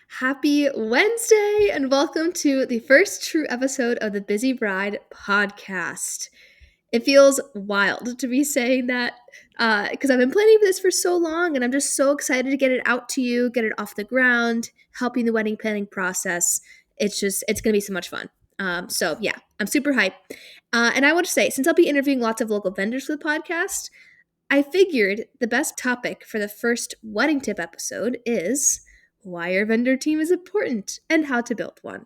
Happy Wednesday and welcome to the first true episode of the Busy Bride podcast. It feels wild to be saying that because I've been planning for this for so long and I'm just so excited to get it out to you, get it off the ground, helping the wedding planning process. It's going to be so much fun. So, I'm super hyped. And I want to say, since I'll be interviewing lots of local vendors for the podcast, I figured the best topic for the first wedding tip episode is why your vendor team is important and how to build one.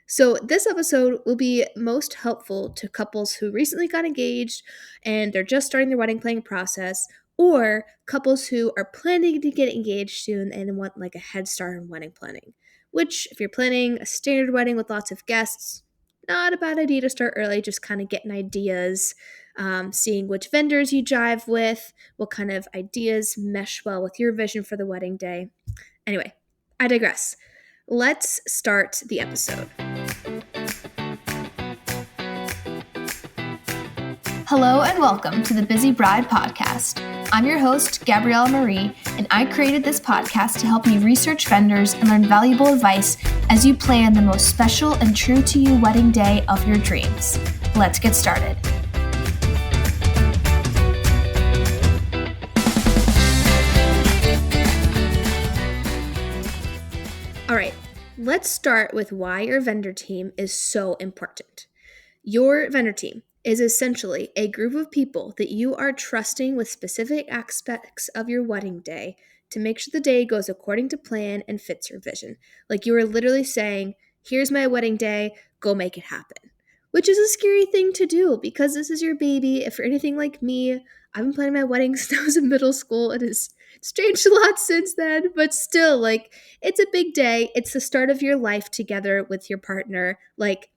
So, this episode will be most helpful to couples who recently got engaged and they're just starting their wedding planning process, or couples who are planning to get engaged soon and want like a head start on wedding planning. Which, if you're planning a standard wedding with lots of guests, not a bad idea to start early, just kind of getting ideas, seeing which vendors you jive with, what kind of ideas mesh well with your vision for the wedding day. Anyway, I digress. Let's start the episode. Hello and welcome to the Busy Bride podcast. I'm your host, Gabriella Marie, and I created this podcast to help you research vendors and learn valuable advice as you plan the most special and true to you wedding day of your dreams. Let's get started. All right, let's start with why your vendor team is so important. Your vendor team is essentially a group of people that you are trusting with specific aspects of your wedding day to make sure the day goes according to plan and fits your vision. Like you are literally saying, here's my wedding day, go make it happen. Which is a scary thing to do because this is your baby. If you're anything like me, I've been planning my wedding since I was in middle school. It has changed a lot since then, but still, like, it's a big day. It's the start of your life together with your partner. Like,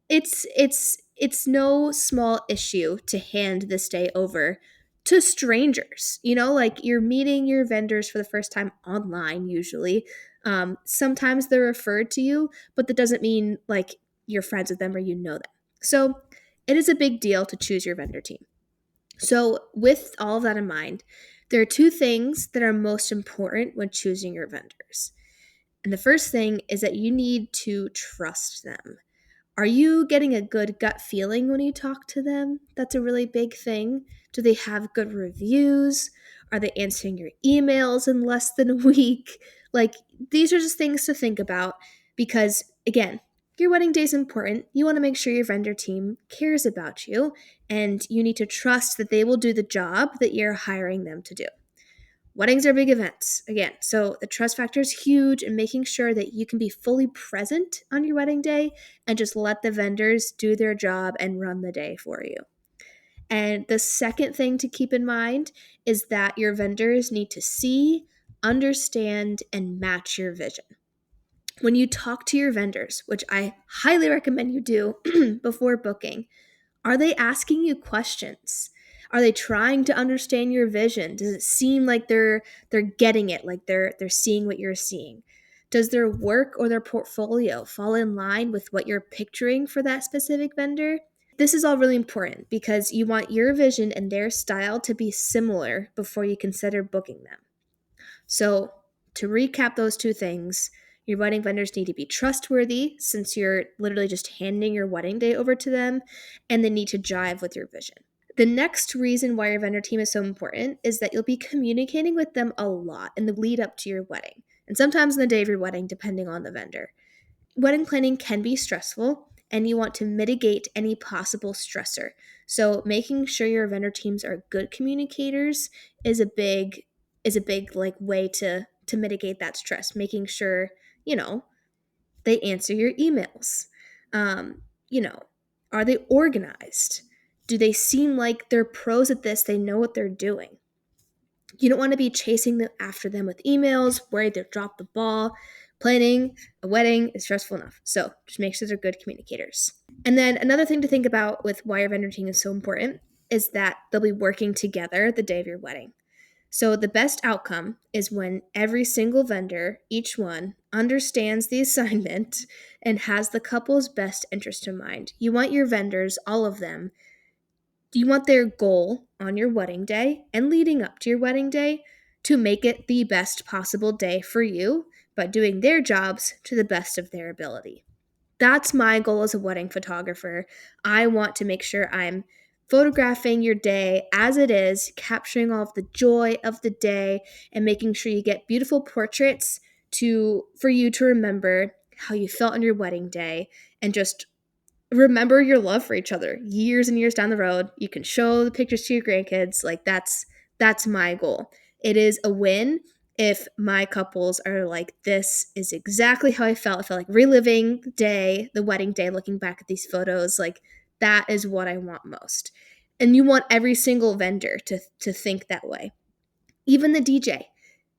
it's no small issue to hand this day over to strangers. Like you're meeting your vendors for the first time online usually. Sometimes they're referred to you, but that doesn't mean like you're friends with them or you know them. So it is a big deal to choose your vendor team. So with all of that in mind, there are two things that are most important when choosing your vendors. And the first thing is that you need to trust them. Are you getting a good gut feeling when you talk to them? That's a really big thing. Do they have good reviews? Are they answering your emails in less than a week? Like, these are just things to think about because, again, your wedding day is important. You want to make sure your vendor team cares about you, and you need to trust that they will do the job that you're hiring them to do. Weddings are big events, again, so the trust factor is huge in making sure that you can be fully present on your wedding day and just let the vendors do their job and run the day for you. And the second thing to keep in mind is that your vendors need to see, understand, and match your vision. When you talk to your vendors, which I highly recommend you do before booking, are they asking you questions? Are they trying to understand your vision? Does it seem like they're getting it, like they're seeing what you're seeing? Does their work or their portfolio fall in line with what you're picturing for that specific vendor? This is all really important because you want your vision and their style to be similar before you consider booking them. So, to recap those two things, your wedding vendors need to be trustworthy since you're literally just handing your wedding day over to them, and they need to jive with your vision. The next reason why your vendor team is so important is that you'll be communicating with them a lot in the lead up to your wedding, and sometimes in the day of your wedding, depending on the vendor. Wedding planning can be stressful, and you want to mitigate any possible stressor. So making sure your vendor teams are good communicators is a big like way to mitigate that stress. Making sure, they answer your emails. Um, you know, are they organized? Do they seem like they're pros at this? They know what they're doing. You don't want to be chasing them after them with emails, worried they'll drop the ball. Planning a wedding is stressful enough. So just make sure they're good communicators. And then another thing to think about with why your vendor team is so important is that they'll be working together the day of your wedding. So the best outcome is when every single vendor, each one, understands the assignment and has the couple's best interest in mind. You want your vendors, all of them, you want their goal on your wedding day and leading up to your wedding day to make it the best possible day for you but doing their jobs to the best of their ability. That's my goal as a wedding photographer. I want to make sure I'm photographing your day as it is, capturing all of the joy of the day, and making sure you get beautiful portraits for you to remember how you felt on your wedding day and just remember your love for each other years and years down the road. You can show the pictures to your grandkids. Like that's my goal. It is a win if my couples are like, this is exactly how I felt. I felt like reliving the day, the wedding day, looking back at these photos. Like that is what I want most. And you want every single vendor to think that way. Even the DJ.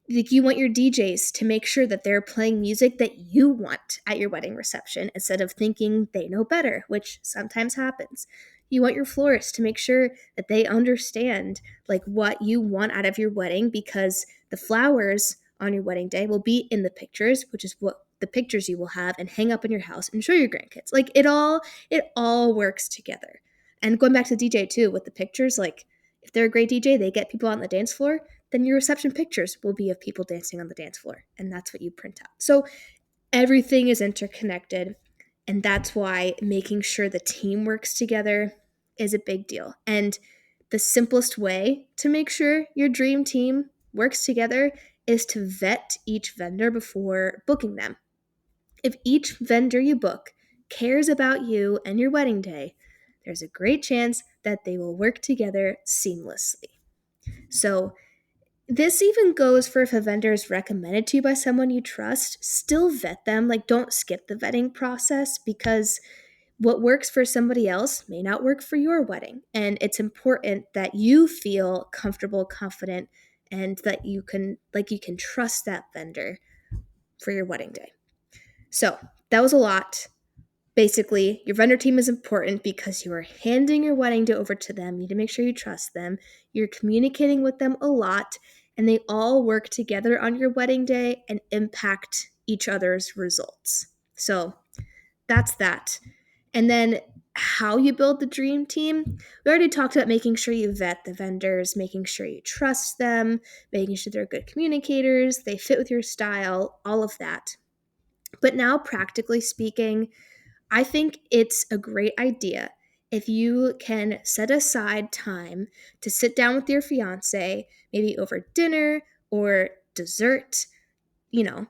Like you want your DJs to make sure that they're playing music that you want at your wedding reception instead of thinking they know better, which sometimes happens. You want your florist to make sure that they understand like what you want out of your wedding, because the flowers on your wedding day will be in the pictures, which is what the pictures you will have and hang up in your house and show your grandkids. Like it all works together. And going back to the DJ too with the pictures, like if they're a great DJ, they get people on the dance floor, then your reception pictures will be of people dancing on the dance floor. And that's what you print out. So everything is interconnected. And that's why making sure the team works together is a big deal. And the simplest way to make sure your dream team works together is to vet each vendor before booking them. If each vendor you book cares about you and your wedding day, there's a great chance that they will work together seamlessly. So, this even goes for if a vendor is recommended to you by someone you trust, still vet them. Like, don't skip the vetting process, because what works for somebody else may not work for your wedding. And it's important that you feel comfortable, confident, and that you can trust that vendor for your wedding day. So, that was a lot. Basically, your vendor team is important because you are handing your wedding day over to them. You need to make sure you trust them. You're communicating with them a lot, and they all work together on your wedding day and impact each other's results. So that's that. And then how you build the dream team. We already talked about making sure you vet the vendors, making sure you trust them, making sure they're good communicators, they fit with your style, all of that. But now, practically speaking, I think it's a great idea if you can set aside time to sit down with your fiance, maybe over dinner or dessert, you know,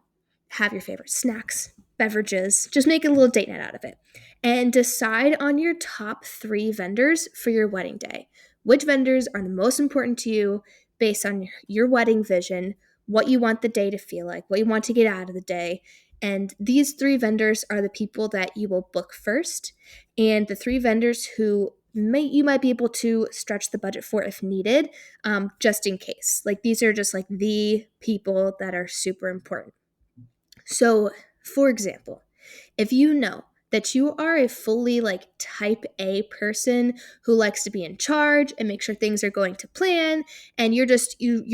have your favorite snacks, beverages, just make a little date night out of it, and decide on your top 3 vendors for your wedding day. Which vendors are the most important to you based on your wedding vision, what you want the day to feel like, what you want to get out of the day. And these 3 vendors are the people that you will book first, and the 3 vendors who you might be able to stretch the budget for if needed, just in case. Like these are just like the people that are super important. So, for example, if you know that you are a fully like type A person who likes to be in charge and make sure things are going to plan, and you're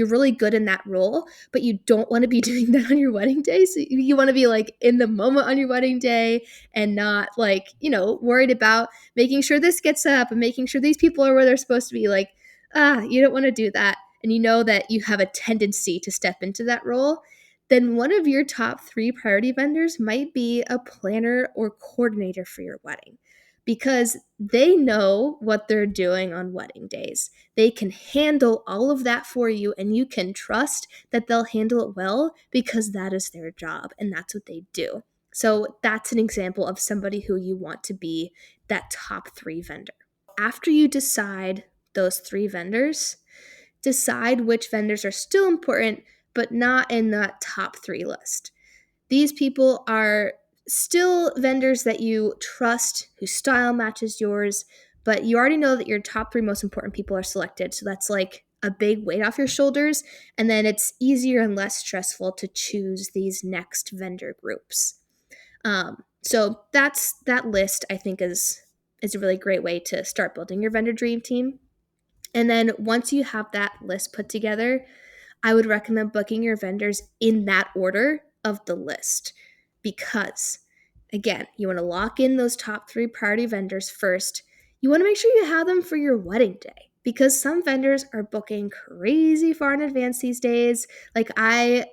really good in that role, but you don't want to be doing that on your wedding day. So you want to be like in the moment on your wedding day and not like, worried about making sure this gets set up and making sure these people are where they're supposed to be. Like, you don't want to do that. And you know that you have a tendency to step into that role, then one of your top 3 priority vendors might be a planner or coordinator for your wedding, because they know what they're doing on wedding days. They can handle all of that for you, and you can trust that they'll handle it well because that is their job and that's what they do. So that's an example of somebody who you want to be that top 3 vendor. After you decide those 3 vendors, decide which vendors are still important but not in that top 3 list. These people are still vendors that you trust, whose style matches yours, but you already know that your top 3 most important people are selected. So that's like a big weight off your shoulders. And then it's easier and less stressful to choose these next vendor groups. So that list, I think, is a really great way to start building your vendor dream team. And then once you have that list put together, I would recommend booking your vendors in that order of the list, because, again, you want to lock in those top 3 priority vendors first. You want to make sure you have them for your wedding day, because some vendors are booking crazy far in advance these days. Like I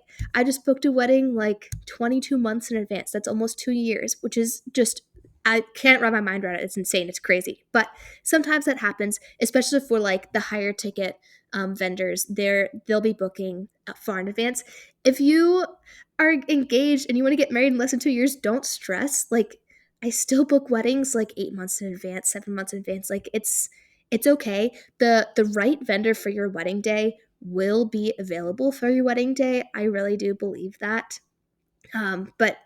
just booked a wedding like 22 months in advance. That's almost 2 years, which is just I can't wrap my mind around it. It's insane. It's crazy. But sometimes that happens, especially for like the higher ticket vendors. They'll be booking far in advance. If you are engaged and you want to get married in less than 2 years, don't stress. Like I still book weddings like 8 months in advance, 7 months in advance. Like it's okay. The right vendor for your wedding day will be available for your wedding day. I really do believe that. But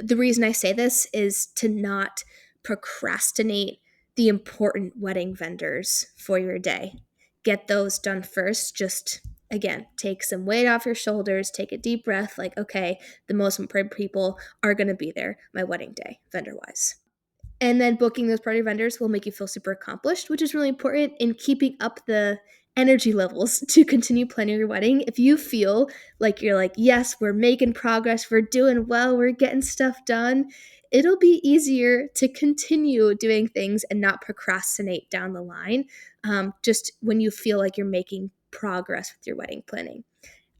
the reason I say this is to not procrastinate the important wedding vendors for your day. Get those done first. Just again, take some weight off your shoulders, take a deep breath. Like, okay, the most important people are going to be there my wedding day, vendor wise. And then booking those party vendors will make you feel super accomplished, which is really important in keeping up the energy levels to continue planning your wedding. If you feel like you're like, yes, we're making progress, we're doing well, we're getting stuff done, it'll be easier to continue doing things and not procrastinate down the line, just when you feel like you're making progress with your wedding planning.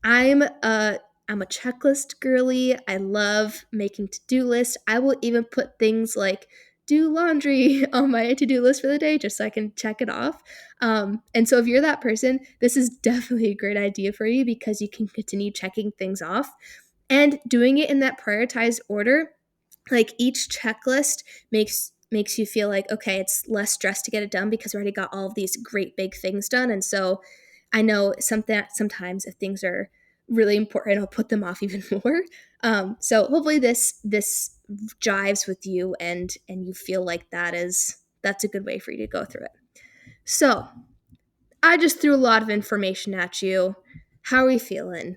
I'm a I'm a checklist girly. I love making to-do lists. I will even put things like do laundry on my to-do list for the day just so I can check it off. And so if you're that person, this is definitely a great idea for you because you can continue checking things off and doing it in that prioritized order. Like each checklist makes you feel like okay, it's less stress to get it done because we already got all of these great big things done. And so I know sometimes if things are really important, I'll put them off even more. So hopefully this jives with you and you feel like that's a good way for you to go through it. So I just threw a lot of information at you. How are we feeling?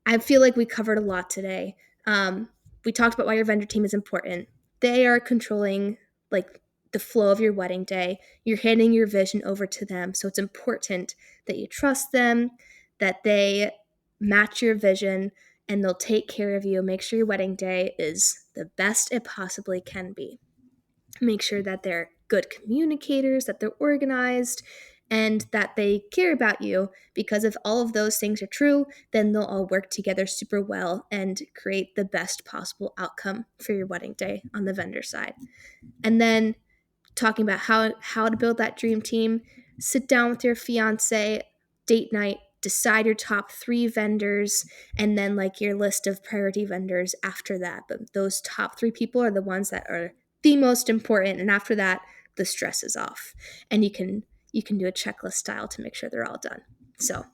I feel like we covered a lot today. We talked about why your vendor team is important. They are controlling like the flow of your wedding day. You're handing your vision over to them, so it's important that you trust them, that they match your vision, and they'll take care of you. Make sure your wedding day is the best it possibly can be. Make sure that they're good communicators, that they're organized, and that they care about you. Because if all of those things are true, then they'll all work together super well and create the best possible outcome for your wedding day on the vendor side. And then talking about how to build that dream team, sit down with your fiance, date night, decide your top 3 vendors, and then like your list of priority vendors after that. But those top 3 people are the ones that are the most important, and after that the stress is off and you can do a checklist style to make sure they're all done. So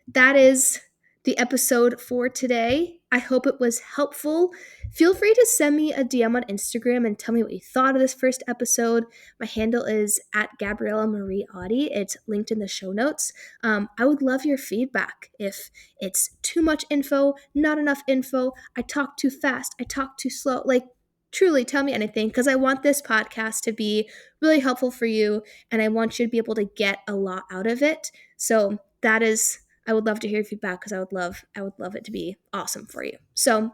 that is the episode for today. I hope it was helpful. Feel free to send me a DM on Instagram and tell me what you thought of this first episode. My handle is at Gabriella Marie Audi. It's linked in the show notes. I would love your feedback. If it's too much info, not enough info, I talk too fast, I talk too slow, like truly tell me anything because I want this podcast to be really helpful for you and I want you to be able to get a lot out of it. So that is I would love to hear your feedback because I would love it to be awesome for you. So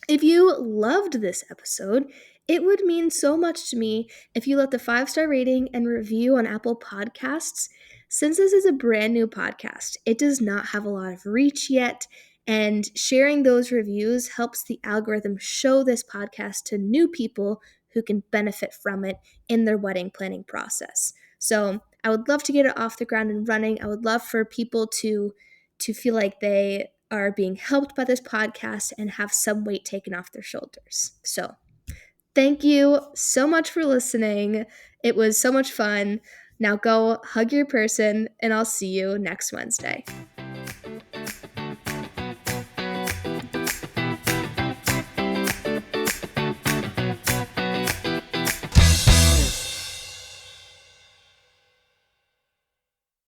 if you loved this episode, it would mean so much to me if you left a 5-star rating and review on Apple Podcasts. Since this is a brand new podcast, it does not have a lot of reach yet, and sharing those reviews helps the algorithm show this podcast to new people who can benefit from it in their wedding planning process. So I would love to get it off the ground and running. I would love for people to feel like they are being helped by this podcast and have some weight taken off their shoulders. So, thank you so much for listening. It was so much fun. Now go hug your person, and I'll see you next Wednesday.